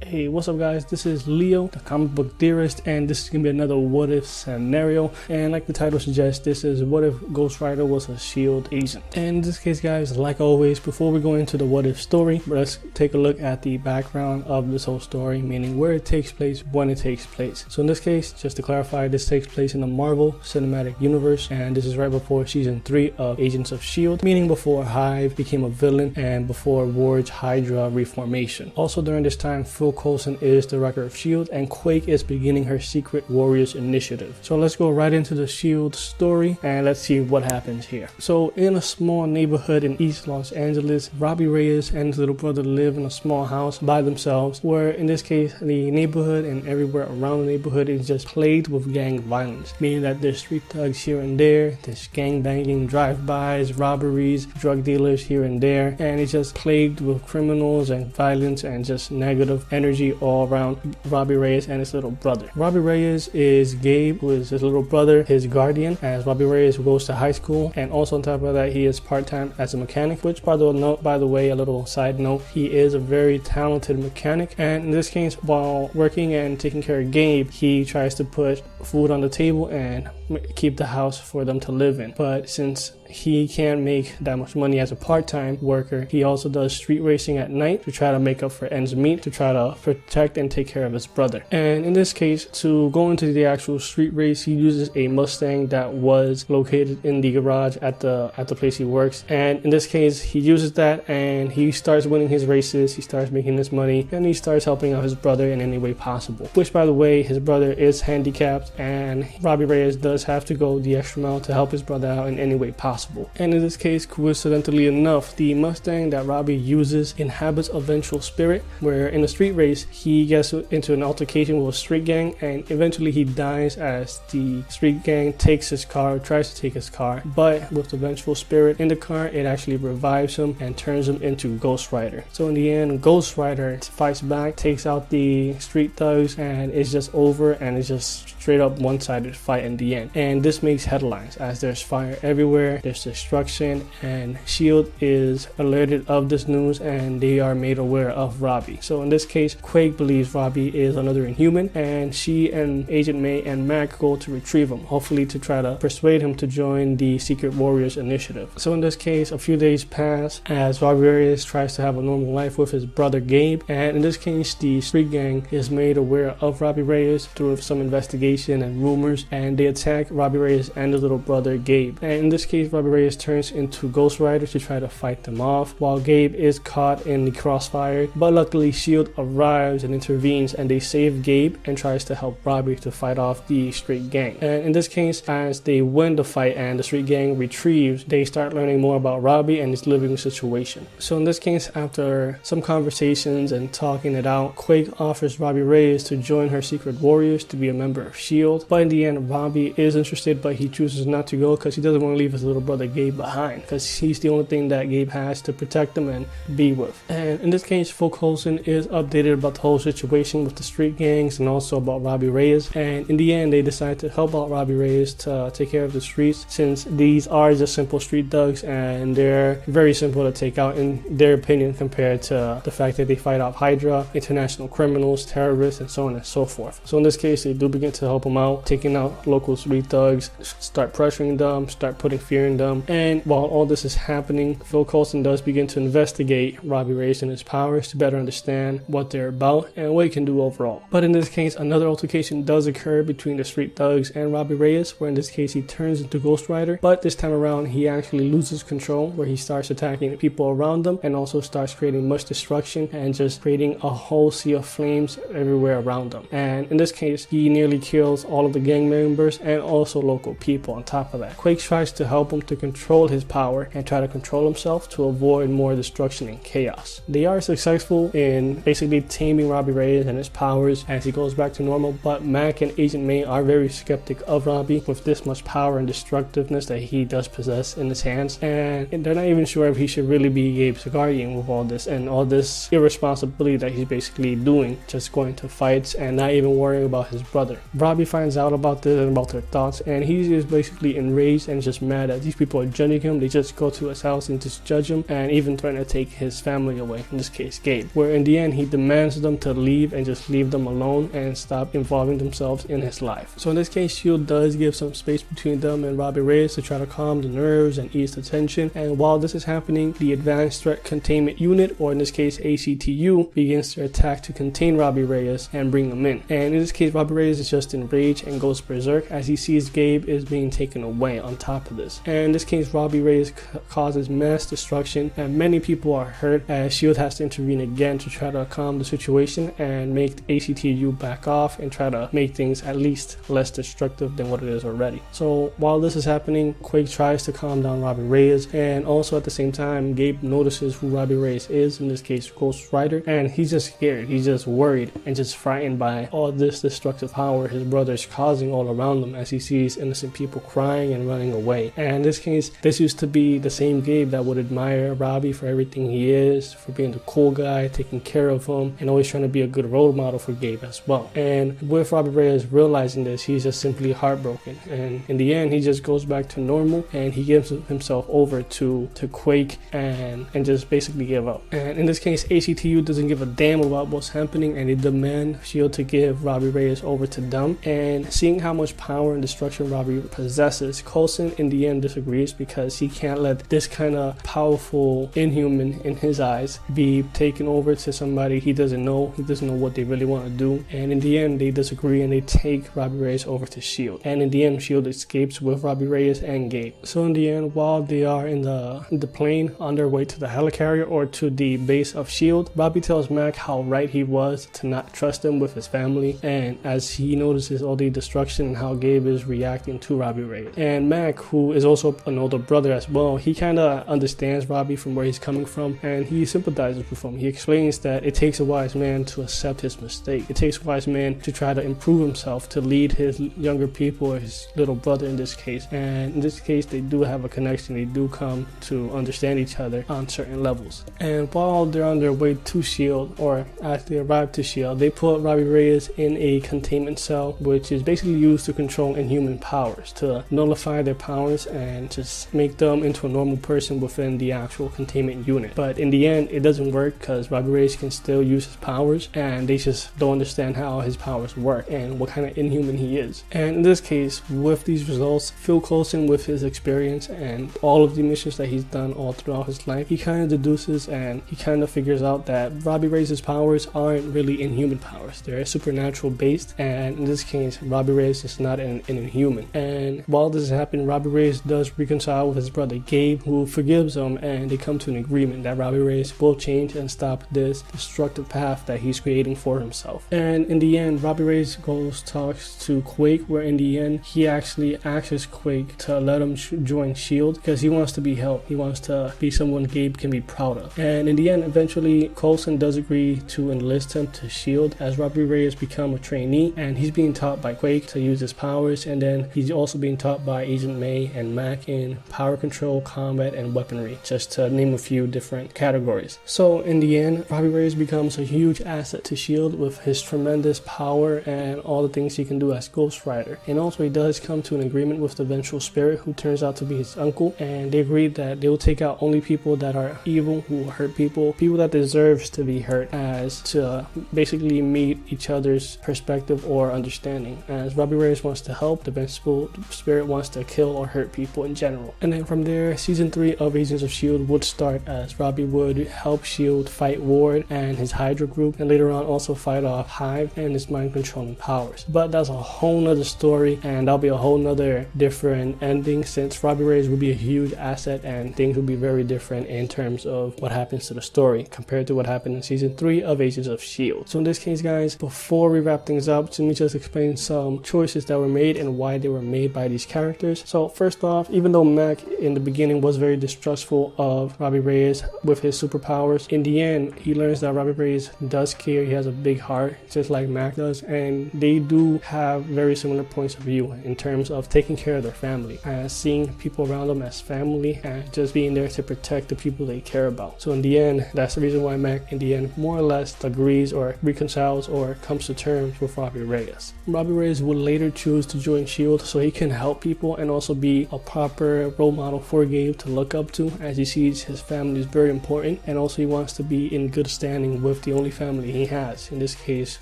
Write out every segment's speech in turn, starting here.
Hey, what's up guys, this is Leo, the comic book theorist, and this is going to be another what if scenario. And like the title suggests, this is what if Ghost Rider was a S.H.I.E.L.D. agent. And in this case guys, like always, before we go into the what if story, let's take a look at the background of this whole story, meaning where it takes place, when it takes place. So in this case, just to clarify, this takes place in the Marvel Cinematic Universe, and this is right before season 3 of Agents of S.H.I.E.L.D., meaning before Hive became a villain and before Ward's Hydra reformation. Also during this time, Phil Coulson is the director of S.H.I.E.L.D. and Quake is beginning her Secret Warriors initiative. So let's go right into the S.H.I.E.L.D. story and let's see what happens here. So in a small neighborhood in East Los Angeles, Robbie Reyes and his little brother live in a small house by themselves, where in this case the neighborhood and everywhere around the neighborhood is just plagued with gang violence, meaning that there's street thugs here and there, there's gang banging, drive-bys, robberies, drug dealers here and there, and it's just plagued with criminals and violence and just negative energy all around Robbie Reyes and his little brother. Robbie Reyes is Gabe, who is his little brother, his guardian, as Robbie Reyes goes to high school, and also on top of that he is part-time as a mechanic, which by the way, a little side note, he is a very talented mechanic, and in this case, while working and taking care of Gabe, he tries to put food on the table and keep the house for them to live in. But since he can't make that much money as a part-time worker, he also does street racing at night to try to make up for ends meet, to try to protect and take care of his brother. And in this case, to go into the actual street race, he uses a Mustang that was located in the garage at the place he works. And in this case, he uses that and he starts winning his races, he starts making his money, and he starts helping out his brother in any way possible. Which, by the way, his brother is handicapped, and Robbie Reyes does have to go the extra mile to help his brother out in any way possible. And in this case, coincidentally enough, the Mustang that Robbie uses inhabits a vengeful spirit, where in a street race he gets into an altercation with a street gang and eventually he dies as the street gang takes his car, tries to take his car, but with the vengeful spirit in the car, it actually revives him and turns him into Ghost Rider. So in the end, Ghost Rider fights back, takes out the street thugs, and it's just over, and it's just straight up one-sided fight in the end. And this makes headlines as there's fire everywhere, there's destruction, and S.H.I.E.L.D. is alerted of this news and they are made aware of Robbie. So in this case, Quake believes Robbie is another Inhuman, and she and Agent May and Mac go to retrieve him, hopefully to try to persuade him to join the Secret Warriors initiative. So in this case, a few days pass as Robbie Reyes tries to have a normal life with his brother Gabe, and in this case the street gang is made aware of Robbie Reyes through some investigation and rumors, and they attack Robbie Reyes and his little brother Gabe. And in this case, Robbie Reyes turns into Ghost Rider to try to fight them off, while Gabe is caught in the crossfire. But luckily, S.H.I.E.L.D. arrives and intervenes, and they save Gabe and tries to help Robbie to fight off the street gang. And in this case, as they win the fight and the street gang retrieves, they start learning more about Robbie and his living situation. So in this case, after some conversations and talking it out, Quake offers Robbie Reyes to join her Secret Warriors to be a member of S.H.I.E.L.D. But in the end, Robbie is interested, but he chooses not to go because he doesn't want to leave his little brother Gabe behind, because he's the only thing that Gabe has to protect him and be with. And in this case, Phil Coulson is updated about the whole situation with the street gangs and also about Robbie Reyes. And in the end, they decide to help out Robbie Reyes to take care of the streets, since these are just simple street thugs and they're very simple to take out in their opinion compared to the fact that they fight off Hydra, international criminals, terrorists, and so on and so forth. So in this case, they do begin to help him out, taking out local street thugs, start pressuring them, start putting fear in them. And while all this is happening, Phil Coulson does begin to investigate Robbie Reyes and his powers to better understand what they're about and what he can do overall. But in this case, another altercation does occur between the street thugs and Robbie Reyes, where in this case he turns into Ghost Rider, but this time around he actually loses control, where he starts attacking the people around them and also starts creating much destruction and just creating a whole sea of flames everywhere around them. And in this case, he nearly kills all of the gang members and also local people on top of that. Quake tries to help him to control his power and try to control himself to avoid more destruction and chaos. They are successful in basically taming Robbie Reyes and his powers as he goes back to normal, but Mac and Agent May are very skeptic of Robbie with this much power and destructiveness that he does possess in his hands, and they're not even sure if he should really be Gabe's guardian with all this and all this irresponsibility that he's basically doing, just going to fights and not even worrying about his brother. Robbie Robbie finds out about this and about their thoughts, and he's just basically enraged and just mad that these people are judging him. They just go to his house and just judge him and even threaten to take his family away, in this case Gabe, where in the end he demands them to leave and just leave them alone and stop involving themselves in his life. So in this case, S.H.I.E.L.D. does give some space between them and Robbie Reyes to try to calm the nerves and ease the tension, and while this is happening, the Advanced Threat Containment Unit, or in this case ACTU, begins to attack to contain Robbie Reyes and bring him in. And in this case, Robbie Reyes is just enraged and goes berserk as he sees Gabe is being taken away on top of this. And in this case, Robbie Reyes causes mass destruction and many people are hurt as S.H.I.E.L.D. has to intervene again to try to calm the situation and make ACTU back off and try to make things at least less destructive than what it is already. So while this is happening, Quake tries to calm down Robbie Reyes, and also at the same time, Gabe notices who Robbie Reyes is, in this case Ghost Rider, and he's just scared, he's just worried and just frightened by all this destructive power his brother is causing all around him as he sees innocent people crying and running away. And in this case, this used to be the same Gabe that would admire Robbie for everything he is, for being the cool guy, taking care of him, and always trying to be a good role model for Gabe as well. And with Robbie Reyes realizing this, he's just simply heartbroken, and in the end he just goes back to normal and he gives himself over to Quake and just basically give up. And in this case, ACTU doesn't give a damn about what's happening and they demand S.H.I.E.L.D. to give Robbie Reyes over to them. And seeing how much power and destruction Robbie possesses, Coulson in the end disagrees because he can't let this kind of powerful inhuman in his eyes be taken over to somebody he doesn't know. He doesn't know what they really want to do. And in the end, they disagree and they take Robbie Reyes over to S.H.I.E.L.D. And in the end, S.H.I.E.L.D. escapes with Robbie Reyes and Gabe. So in the end, while they are in the plane on their way to the helicarrier or to the base of S.H.I.E.L.D., Robbie tells Mac how right he was to not trust him with his family, and as he notices all the destruction and how Gabe is reacting to Robbie Reyes. And Mac, who is also an older brother as well, he kind of understands Robbie from where he's coming from and he sympathizes with him. He explains that it takes a wise man to accept his mistake. It takes a wise man to try to improve himself, to lead his younger people, or his little brother in this case. And in this case, they do have a connection. They do come to understand each other on certain levels. And while they're on their way to S.H.I.E.L.D., or as they arrive to S.H.I.E.L.D., they put Robbie Reyes in a containment cell, which is basically used to control inhuman powers, to nullify their powers and just make them into a normal person within the actual containment unit. But in the end, it doesn't work because Robbie Reyes can still use his powers and they just don't understand how his powers work and what kind of inhuman he is. And in this case, with these results, Phil Coulson, with his experience and all of the missions that he's done all throughout his life, he kind of deduces and he kind of figures out that Robbie Reyes' powers aren't really inhuman powers. They're supernatural based, and in this case, Robbie Reyes is not an inhuman. And while this is happening, Robbie Reyes does reconcile with his brother Gabe, who forgives him, and they come to an agreement that Robbie Reyes will change and stop this destructive path that he's creating for himself. And in the end, Robbie Reyes talks to Quake, where in the end, he actually asks Quake to let him join S.H.I.E.L.D. because he wants to be helped. He wants to be someone Gabe can be proud of. And in the end, eventually, Coulson does agree to enlist him to S.H.I.E.L.D. as Robbie Reyes become a trainee, and he's being taught by Quake to use his powers, and then he's also being taught by Agent May and Mac in power control, combat, and weaponry, just to name a few different categories. So in the end, Robbie Reyes becomes a huge asset to S.H.I.E.L.D. with his tremendous power and all the things he can do as Ghost Rider. And also he does come to an agreement with the Vengeful Spirit, who turns out to be his uncle, and they agreed that they will take out only people that are evil, who hurt people that deserves to be hurt, as to basically meet each other's perspective or understanding. As Robbie Reyes wants to help, the Vengeful Spirit wants to kill or hurt people in general. And then from there, season 3 of Agents of S.H.I.E.L.D. would start, as Robbie would help S.H.I.E.L.D. fight Ward and his Hydra group, and later on also fight off Hive and his mind controlling powers. But that's a whole nother story, and that'll be a whole nother different ending, since Robbie Reyes will be a huge asset and things will be very different in terms of what happens to the story compared to what happened in season 3 of Agents of S.H.I.E.L.D. So in this case, guys, before we wrap things up, let me just explain some choices that were made and why they were made by these characters. So first off, even though Mac in the beginning was very distrustful of Robbie Reyes with his superpowers, in the end he learns that Robbie Reyes does care. He has a big heart, just like Mac does, and they do have very similar points of view in terms of taking care of their family, and seeing people around them as family, and just being there to protect the people they care about. So in the end, that's the reason why Mac in the end more or less agrees or reconciles or comes to terms with Robbie Reyes. Robbie Reyes would later choose to join S.H.I.E.L.D. so he can help people and also be a proper role model for Gabe to look up to, as he sees his family is very important, and also he wants to be in good standing with the only family he has, in this case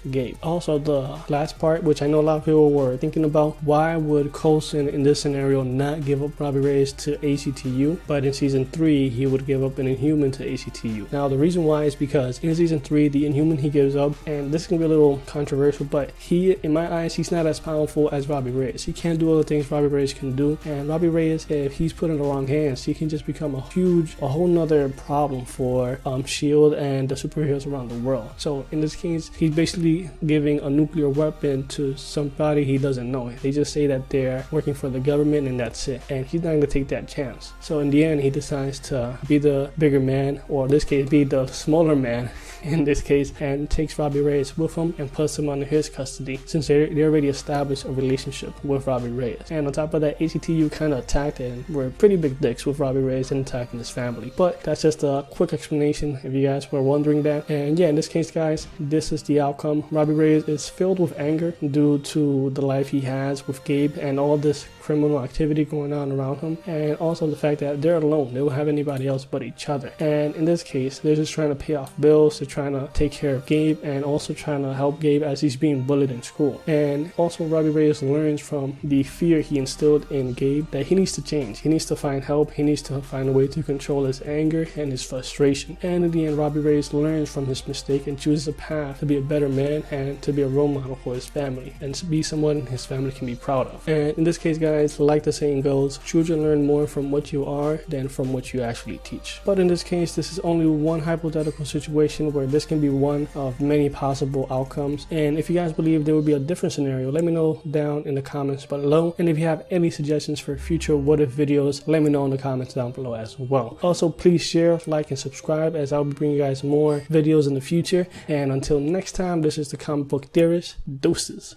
Gabe. Also, the last part, which I know a lot of people were thinking about, why would Coulson in this scenario not give up Robbie Reyes to ACTU, but in season 3 he would give up an Inhuman to ACTU? Now the reason why is because in season 3 the Inhuman he gives up, and this is gonna be a little controversial, but he, in my eyes, he's not as powerful as Robbie Reyes. He can't do all the things Robbie Reyes can do, and Robbie Reyes, if he's put in the wrong hands, he can just become a whole nother problem for S.H.I.E.L.D. and the superheroes around the world. So in this case, he's basically giving a nuclear weapon to somebody he doesn't know. They just say that they're working for the government and that's it, and he's not gonna take that chance. So in the end, he decides to be the bigger man, or in this case be the smaller man in this case, and takes Robbie Reyes with him and puts him under his custody, since they already established a relationship with Robbie Reyes. And on top of that, ACTU kind of attacked and were pretty big dicks with Robbie Reyes and attacking his family. But that's just a quick explanation if you guys were wondering that. And yeah, in this case guys, this is the outcome. Robbie Reyes is filled with anger due to the life he has with Gabe and all this criminal activity going on around him, and also the fact that they're alone. They don't have anybody else but each other. And in this case, they're just trying to pay off bills, they're trying to take care of Gabe, and also trying to help Gabe as he's being bullied in school. And also Robbie Reyes learns from the fear he instilled in Gabe that he needs to change. He needs to find help. He needs to find a way to control his anger and his frustration. And in the end, Robbie Reyes learns from his mistake and chooses a path to be a better man and to be a role model for his family and to be someone his family can be proud of. And in this case guys, like the saying goes, children learn more from what you are than from what you actually teach. But in this case, this is only one hypothetical situation where this can be one of many possible outcomes. And if you guys believe there would be a different scenario, let me know down in the comments below. And if you have any suggestions for future what if videos, let me know in the comments down below as well. Also, please share, like, and subscribe, as I'll be bringing you guys more videos in the future. And until next time, this is the Comic Book Theorist. Deuces.